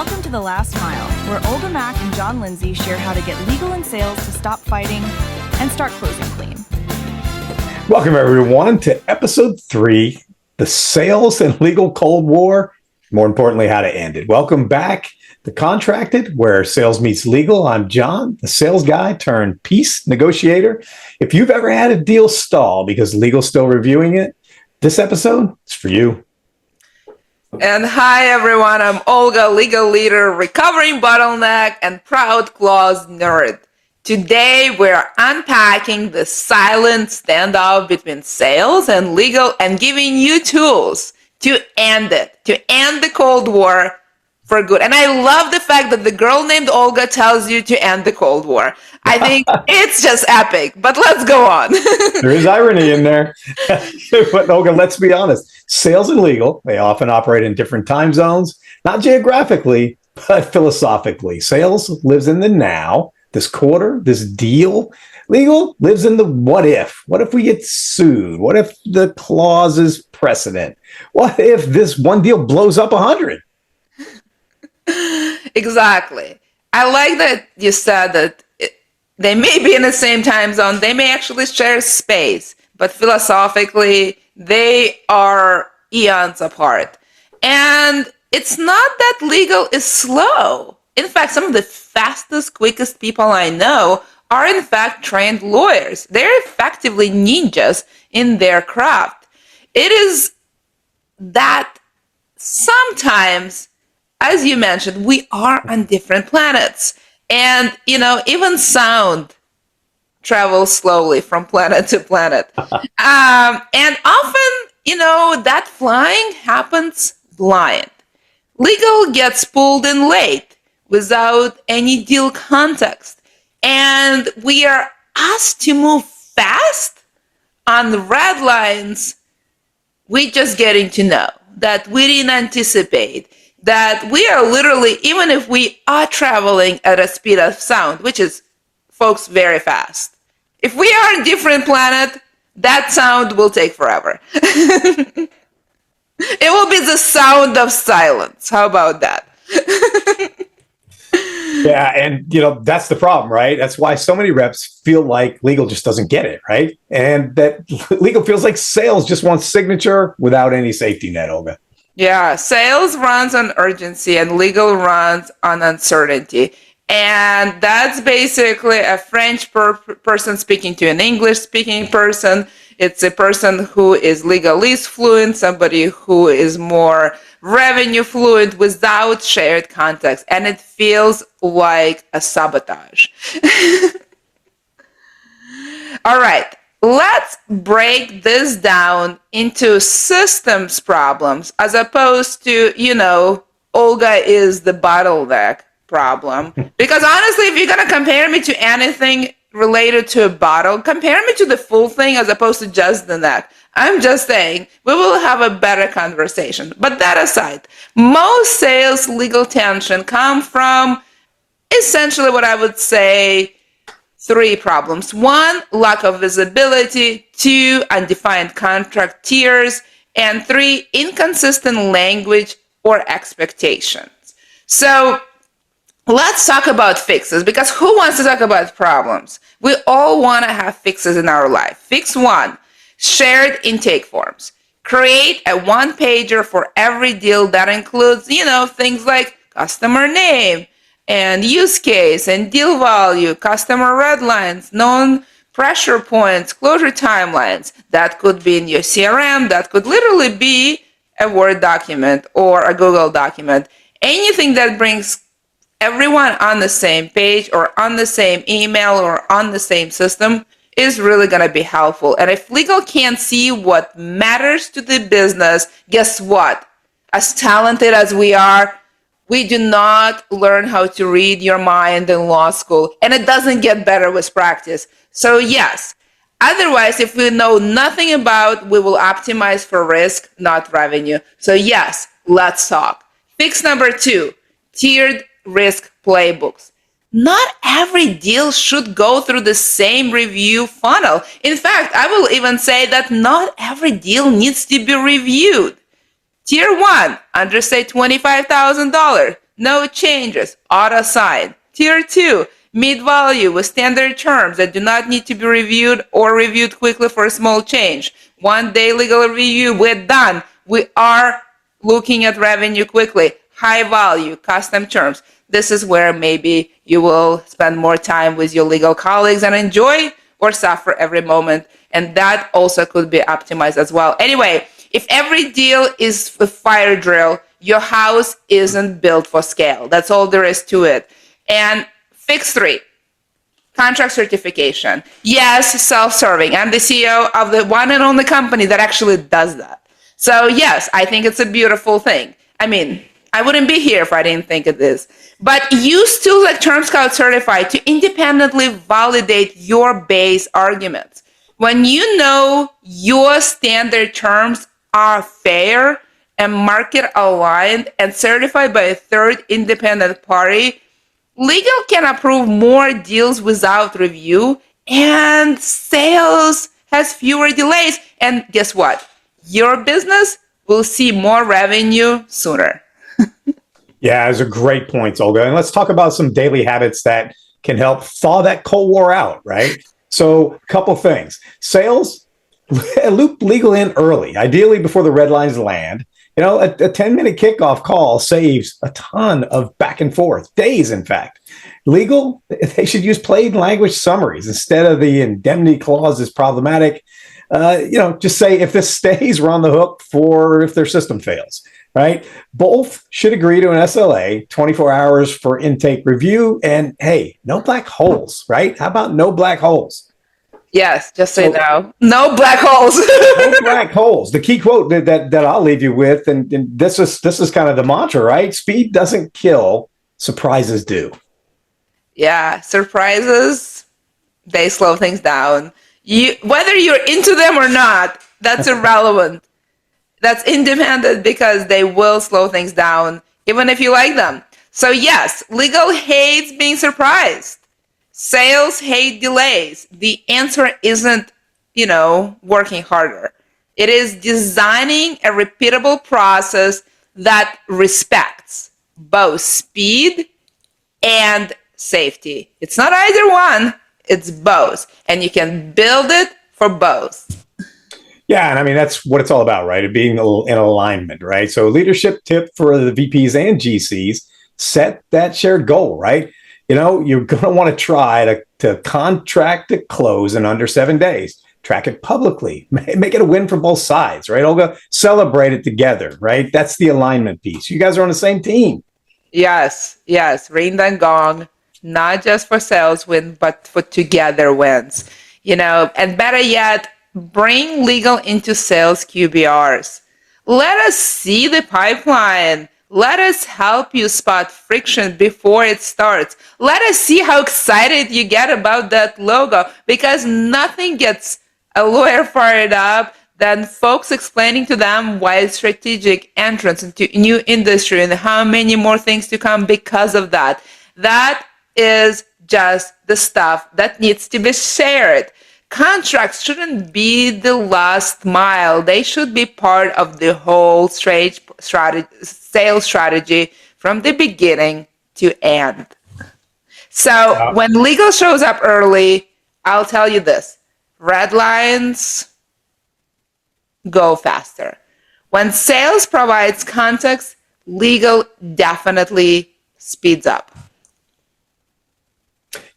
Welcome to The Last Mile, where Olga Mack and John Lindsey share how to get legal and sales to stop fighting and start closing clean. Welcome, everyone, to episode 3, the sales and legal Cold War, more importantly, how to end it. Welcome back to Contracted, where sales meets legal. I'm John, the sales guy turned peace negotiator. If you've ever had a deal stall because legal's still reviewing it, this episode is for you. And hi, everyone. I'm Olga, legal leader, recovering bottleneck, and proud clause nerd. Today, we're unpacking the silent standoff between sales and legal and giving you tools to end it, to end the Cold War for good. And I love the fact that the girl named Olga tells you to end the Cold War. I think it's just epic, but let's go on. There is irony in there. But Olga, let's be honest. Sales and legal, they often operate in different time zones, not geographically, but philosophically. Sales lives in the now, this quarter, this deal. Legal lives in the what if. What if we get sued? What if the clause is precedent? What if this one deal blows up 100? Exactly. I like that you said that they may be in the same time zone. They may actually share space, but philosophically, they are eons apart. And it's not that legal is slow. In fact, some of the fastest, quickest people I know are in fact trained lawyers. They're effectively ninjas in their craft. It is that sometimes, as you mentioned, we are on different planets. And, even sound travels slowly from planet to planet. And often, that flying happens blind. Legal gets pulled in late without any deal context. And we are asked to move fast on the redlines. We're just getting to know that we didn't anticipate. That we are literally, even if we are traveling at a speed of sound, which is, folks, very fast. If we are on a different planet, that sound will take forever. It will be the sound of silence. How about that? Yeah, and that's the problem, right? That's why so many reps feel like legal just doesn't get it, right? And that legal feels like sales just wants signature without any safety net, Olga. Yeah, sales runs on urgency and legal runs on uncertainty. And that's basically a French person speaking to an English-speaking person. It's a person who is legalese fluent, somebody who is more revenue fluent without shared context. And it feels like a sabotage. All right. Let's break this down into systems problems as opposed to, Olga is the bottleneck problem. Because honestly, if you're going to compare me to anything related to a bottle, compare me to the full thing as opposed to just the neck. I'm just saying, we will have a better conversation. But that aside, most sales legal tension come from essentially what I would say 3 problems. 1, lack of visibility. 2, undefined contract tiers. And 3, inconsistent language or expectations. So let's talk about fixes, because who wants to talk about problems? We all want to have fixes in our life. Fix 1, shared intake forms. Create a 1-pager for every deal that includes, things like customer name, and use case and deal value, customer redlines, known pressure points, closure timelines. That could be in your CRM. That could literally be a Word document or a Google document. Anything that brings everyone on the same page or on the same email or on the same system is really going to be helpful. And if legal can't see what matters to the business, guess what? As talented as we are, we do not learn how to read your mind in law school, and it doesn't get better with practice. So yes, otherwise, if we know nothing about, we will optimize for risk, not revenue. So yes, let's talk. Fix number 2, tiered risk playbooks. Not every deal should go through the same review funnel. In fact, I will even say that not every deal needs to be reviewed. Tier 1, under say $25,000. no changes, auto sign. Tier 2, meet value with standard terms that do not need to be reviewed or reviewed quickly for a small change. 1 day legal review, we're done. We are looking at revenue quickly. High value, custom terms. This is where maybe you will spend more time with your legal colleagues and enjoy or suffer every moment. And that also could be optimized as well. Anyway, if every deal is a fire drill, your house isn't built for scale. That's all there is to it. And fix 3, contract certification. Yes, self-serving. I'm the CEO of the one and only company that actually does that. So yes, I think it's a beautiful thing. I mean, I wouldn't be here if I didn't think it is. But use tools like TermScout Certify to independently validate your base arguments. When you know your standard terms are fair and market aligned and certified by a third independent party, legal can approve more deals without review, and sales has fewer delays. And guess what? Your business will see more revenue sooner. Yeah, those are great points, Olga. And let's talk about some daily habits that can help thaw that Cold War out, right? So, a couple things. Sales, loop legal in early, ideally before the red lines land. You know, a 10-minute kickoff call saves a ton of back and forth, days, in fact. Legal, they should use plain language summaries instead of the indemnity clause is problematic. Just say if this stays, we're on the hook for if their system fails, right? Both should agree to an SLA, 24 hours for intake review. And hey, no black holes, right? How about no black holes? Yes, just say no. No black holes. No black holes. The key quote that I'll leave you with, and this is kind of the mantra, right? Speed doesn't kill, surprises do. Yeah, surprises, they slow things down. Whether you're into them or not, that's irrelevant. That's independent because they will slow things down, even if you like them. So yes, legal hates being surprised. Sales hate delays. The answer isn't, working harder. It is designing a repeatable process that respects both speed and safety. It's not either one, it's both. And you can build it for both. Yeah, and I mean, that's what it's all about, right? It being in alignment, right? So leadership tip for the VPs and GCs, set that shared goal, right? You're going to want to try to contract to close in under 7 days. Track it publicly. Make it a win for both sides, right, Olga? Celebrate it together, right? That's the alignment piece. You guys are on the same team. Yes. Ring the gong, not just for sales win, but for together wins. And better yet, bring legal into sales QBRs. Let us see the pipeline. Let us help you spot friction before it starts. Let us see how excited you get about that logo, because nothing gets a lawyer fired up than folks explaining to them why strategic entrance into new industry and how many more things to come because of that. That is just the stuff that needs to be shared. Contracts shouldn't be the last mile. They should be part of the whole sales strategy from the beginning to end. So when legal shows up early, I'll tell you this. Red lines go faster. When sales provides context, legal definitely speeds up.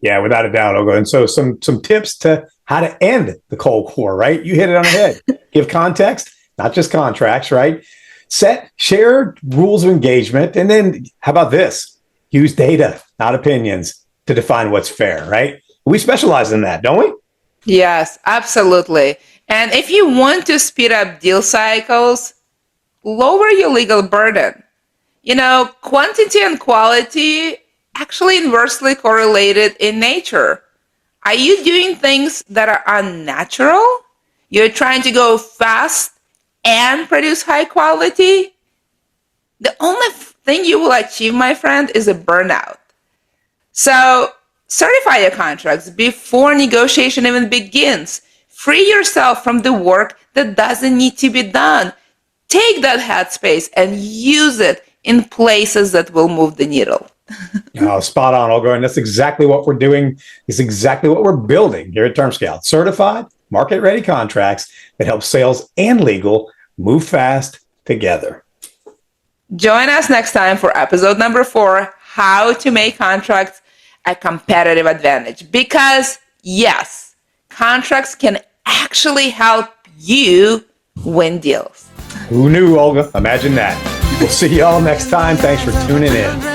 Yeah, without a doubt, Olga. And so some tips to how to end the Cold War, right? You hit it on the head. Give context, not just contracts, right? Set shared rules of engagement. And then how about this? Use data, not opinions, to define what's fair, right? We specialize in that, don't we? Yes, absolutely. And if you want to speed up deal cycles, lower your legal burden. Quantity and quality actually inversely correlated in nature. Are you doing things that are unnatural? You're trying to go fast and produce high quality? The only thing you will achieve, my friend, is a burnout. So certify your contracts before negotiation even begins. Free yourself from the work that doesn't need to be done. Take that headspace and use it in places that will move the needle. Oh, spot on, Olga. And that's exactly what we're doing. It's exactly what we're building here at TermScout. Certified, market-ready contracts that help sales and legal move fast together. Join us next time for episode number 4, how to make contracts a competitive advantage. Because yes, contracts can actually help you win deals. Who knew, Olga? Imagine that. We'll see you all next time. Thanks for tuning in.